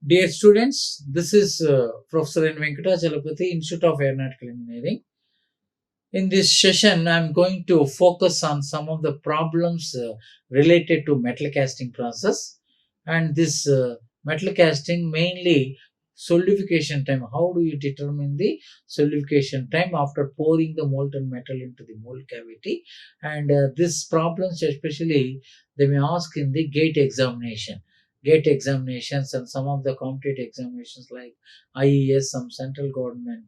Dear students, this is Professor Venkatachalapathi, Institute of Aeronautical Engineering. In this session, I'm going to focus on some of the problems related to metal casting process. And this metal casting mainly solidification time. How do you determine the solidification time after pouring the molten metal into the mold cavity? And these problems, especially, they may ask in the gate examinations and some of the competitive examinations like IES, some central government,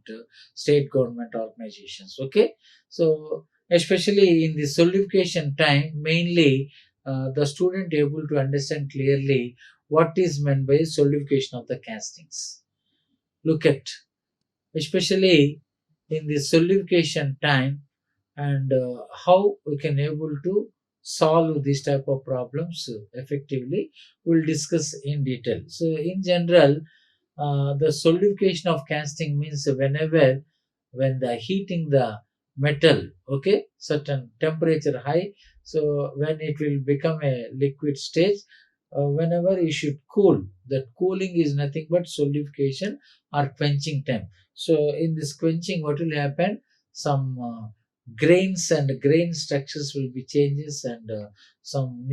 state government organizations. Okay, so especially in the solidification time, mainly the student able to understand clearly what is meant by solidification of the castings. Look at, especially in the solidification time, and how we can able to solve this type of problems effectively, we'll discuss in detail. So in general, the solidification of casting means whenever when the heating the metal, okay, certain temperature high, so when it will become a liquid stage, whenever you should cool, that cooling is nothing but solidification or quenching time. So in this quenching, what will happen, some grains and grain structures will be changes, and some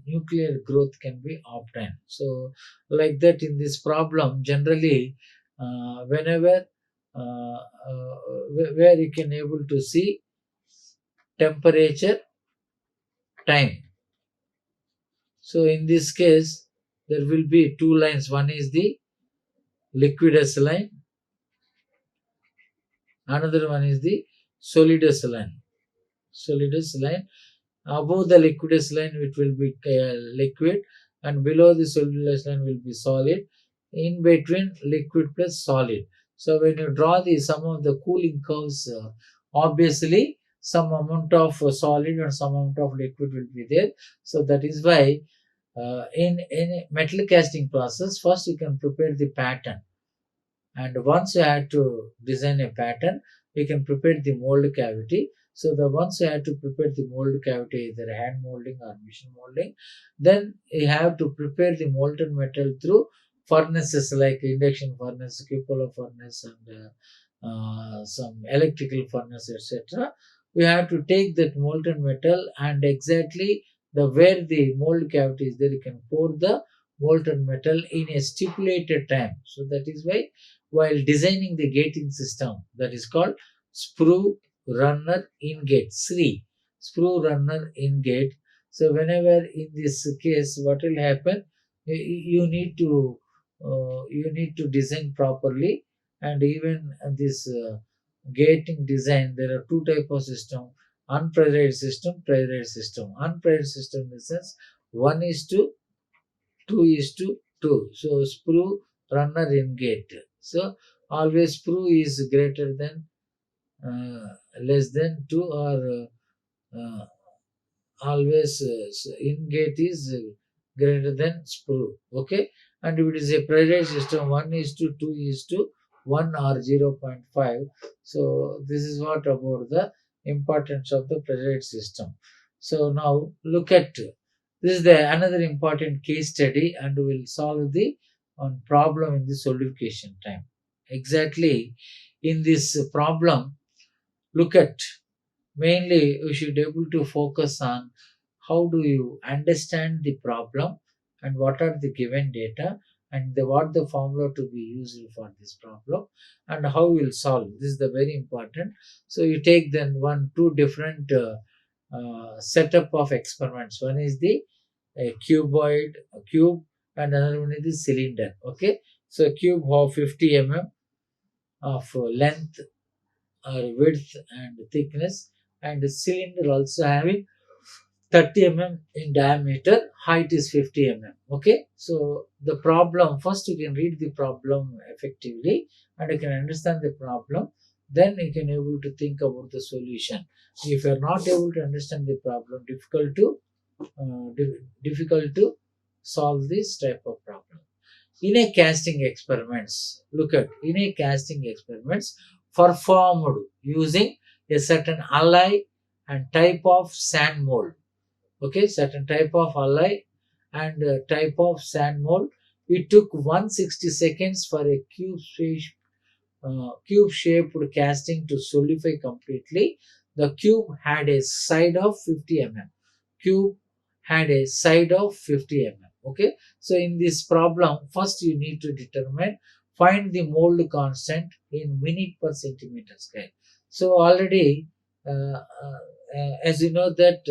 nuclear growth can be obtained. So like that, in this problem generally, whenever where you can able to see temperature, time. So in this case, there will be two lines. One is the liquidus line, another one is the solidus line. Solidus line, above the liquidus line it will be liquid, and below the solidus line will be solid. In between, liquid plus solid. So when you draw the some of the cooling curves, obviously some amount of solid and some amount of liquid will be there. So that is why in any metal casting process, first you can prepare the pattern, and once you have to design a pattern, we can prepare the mold cavity. So the once you have to prepare the mold cavity, either hand molding or machine molding, then you have to prepare the molten metal through furnaces like induction furnace, cupola furnace, and some electrical furnace, etc. We have to take that molten metal, and exactly the where the mold cavity is there, you can pour the molten metal in a stipulated time. So that is why while designing the gating system, that is called sprue runner in gate, SRI, sprue runner in gate. So whenever in this case, what will happen, you need to design properly. And even this gating design, there are two type of system: unpressurized system, pressurized system. Unpressurized system in the sense 1 is to 2 is to 2. So sprue runner in gate. So always sprue is greater than less than 2, or uh, always in gate is greater than sprue. Okay, and if it is a pressurized system, 1 is to 2 is to 1 or 0.5. So this is what about the importance of the pressurized system. So now look at, this is the another important case study, and we will solve the one problem in the solidification time. Exactly in this problem, look at, mainly we should able to focus on how do you understand the problem, and what are the given data, and what the formula to be used for this problem, and how you will solve. This is the very important. So you take then two different setup of experiments. One is the cuboid, a cube, and another one is the cylinder. Okay, so cube of 50 mm of length or width and thickness, and the cylinder also having 30 mm in diameter, height is 50 mm. Okay, so the problem, first you can read the problem effectively, and you can understand the problem, then you can able to think about the solution. If you are not able to understand the problem, difficult to solve this type of problem. In a casting experiments, look at, in a casting experiments performed using a certain alloy and type of sand mold. Okay, certain type of alloy and type of sand mold It took 160 seconds for a cube-shaped casting to solidify completely. The cube had a side of 50 mm. Cube had a side of 50 mm. Okay. So in this problem, first you need to find the mold constant in minute per centimeter square. So already, as you know that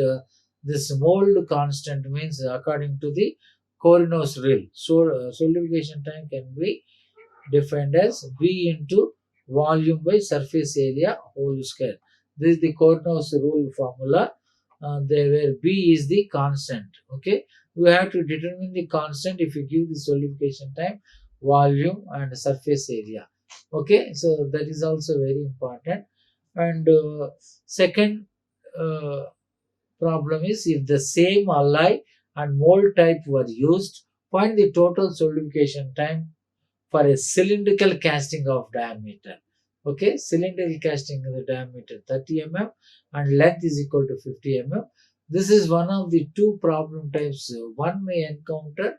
this mold constant means according to the Corino's rule. So solidification time can be defined as V into volume by surface area whole square. This is the Corino's rule formula. Where B is the constant. Okay, we have to determine the constant if you give the solidification time, volume, and surface area. Okay, so that is also very important. And second uh, problem is if the same alloy and mold type were used, find the total solidification time for a cylindrical casting of diameter. Okay, cylindrical casting of the diameter 30 mm and length is equal to 50 mm. This is one of the two problem types one may encounter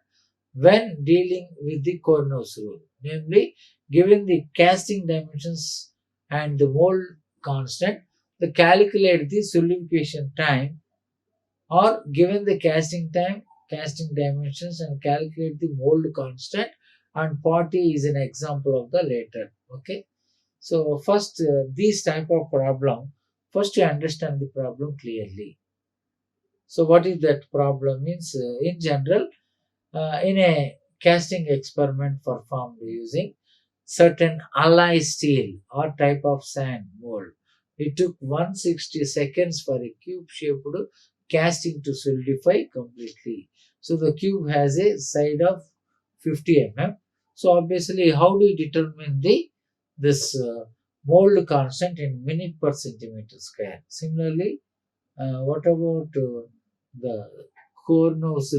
when dealing with the Corno's rule. Namely, given the casting dimensions and the mold constant, the calculate the solidification time, or given the casting time, casting dimensions, and calculate the mold constant, and 40 is an example of the latter. Okay, so first these type of problem, first you understand the problem clearly. So what is that problem means? In general, in a casting experiment performed using certain alloy steel or type of sand mold, it took 160 seconds for a cube shaped casting to solidify completely. So the cube has a side of 50 mm. So obviously, how do you determine the this mold constant in minute per centimeter square? Similarly, what about the Corno's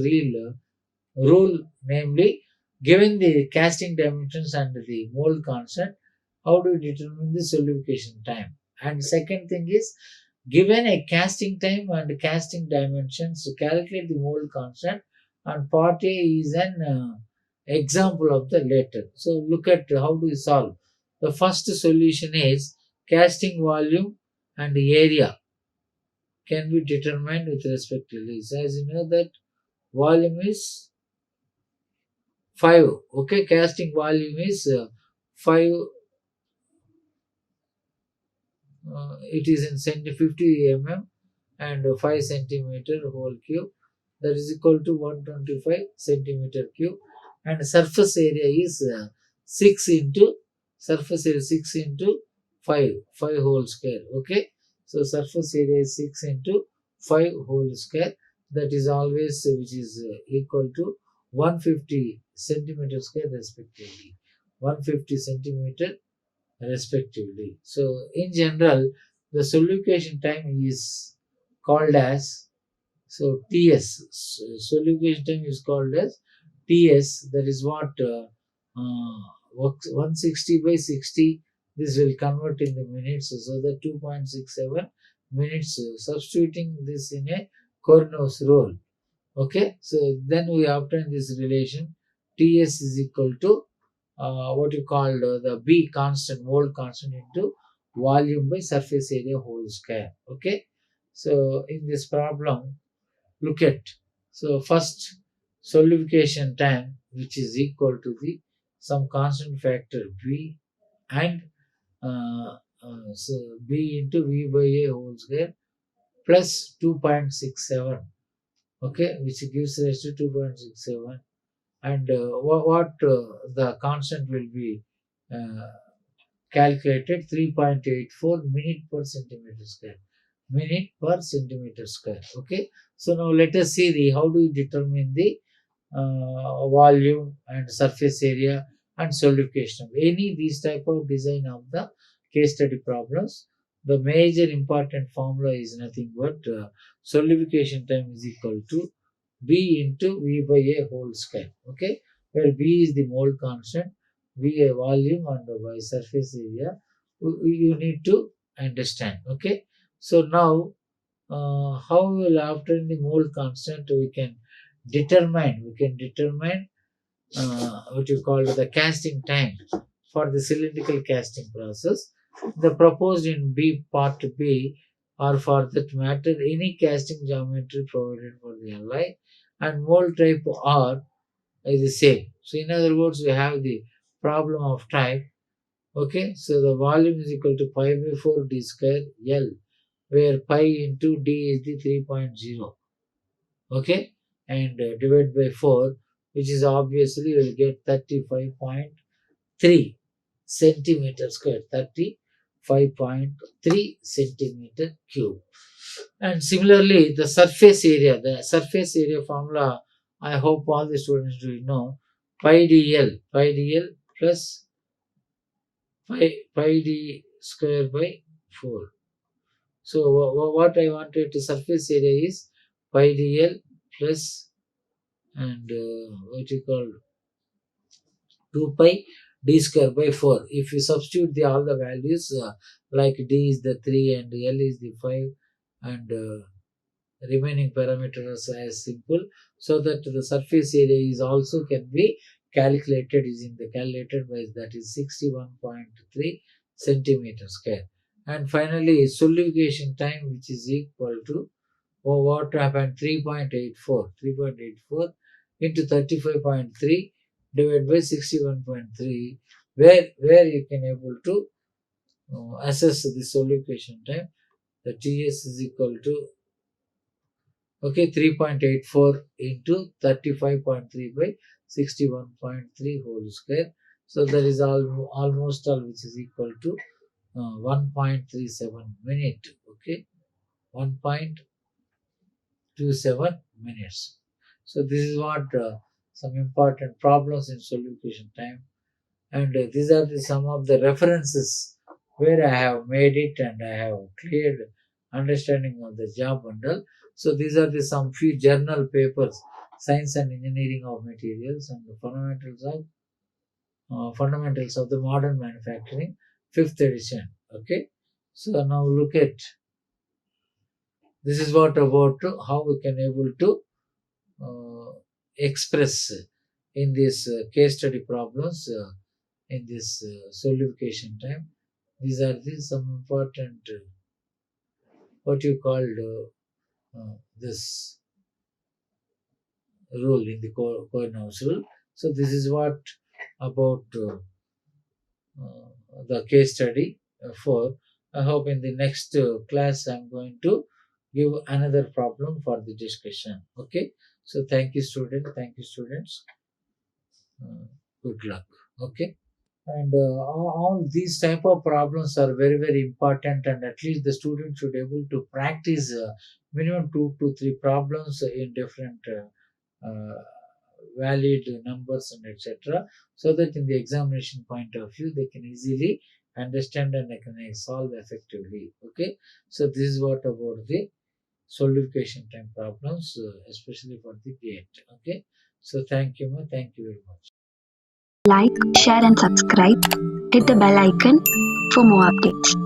rule, namely, given the casting dimensions and the mold constant, how do you determine the solidification time? And second thing is, given a casting time and casting dimensions, to calculate the mold constant, and part A is an example of the latter. So look at how do you solve. The first solution is casting volume and area can be determined with respect to this. As you know that volume is 5. Okay, casting volume is 5. It is in 50 mm and 5 centimeter whole cube. That is equal to 125 centimeter cube. And surface area is 6 into surface area 6 into 5 whole square. Okay, so surface area is 6 into 5 whole square. That is always which is equal to 150 centimeter square respectively. 150 centimeter respectively. So in general, the solidification time is called as TS. Solidification time is called as TS. That is what 160 by 60. This will convert in the minutes. So the 2.67 minutes. Substituting this in a Corno's rule. Okay, so then we obtain this relation. TS is equal to what you call the B constant, mold constant into volume by surface area whole square. Okay, so in this problem, look at, so first solidification time, which is equal to the some constant factor B, and so B into V by A whole square plus 2.67. Okay, which gives rise to 2.67. And what the constant will be uh, calculated 3.84 minute per centimeter square. Minute per centimeter square. Okay, so now let us see the how do you determine the volume and surface area and solidification. Any these type of design of the case study problems, the major important formula is nothing but solidification time is equal to B into V by A whole square. Okay, where B is the mole constant, V a volume, and by surface area. You need to understand. Okay, so now how will after the mole constant we can determine what you call the casting time for the cylindrical casting process. The proposed in B part B, or for that matter any casting geometry provided for the alloy, and mold type R is the same. So in other words, we have the problem of type. Okay, so the volume is equal to pi by 4 d square L, where pi into d is the 3.0. Okay, and divide by 4, which is obviously you will get 35.3 centimeter square, 35.3 centimeter cube. And similarly, the surface area formula, I hope all the students do know, pi dl plus pi d square by 4. So what I wanted to surface area is pi dl plus and what you call 2 pi d square by 4. If you substitute all the values, like d is the 3 and l is the 5, and remaining parameters as simple, so that the surface area is also can be calculated using the calculator, by that is 61.3 centimeter square. And finally solidification time, which is equal to what happened, 3.84 into 35.3 divided by 61.3, where you can able to assess the solidification time. The TS is equal to 3.84 into 35.3 by 61.3 whole square. So that is almost all, which is equal to 1.37 minute. Okay, 1.27 minutes. So this is what some important problems in solidification time, and these are some of the references where I have made it and I have cleared understanding of the job bundle. So these are some few journal papers: Science and Engineering of Materials and the Fundamentals of the Modern Manufacturing, 5th edition. Okay, so now look at, this is what about how we can able to express in these case study problems in this solidification time. These are some important what you called this rule in the Cohenhouse rule. So this is what about the case study for. I hope in the next class I'm going to give another problem for the discussion. Okay. So thank you, student. Thank you, students. Good luck. Okay. And all these type of problems are very very important, and at least the student should able to practice minimum 2 to 3 problems in different valid numbers and etc., so that in the examination point of view they can easily understand and they can solve effectively. Okay, so this is what about the solidification time problems, especially for the gate. Okay, so thank you, thank you very much. Like, share and subscribe. Hit the bell icon for more updates.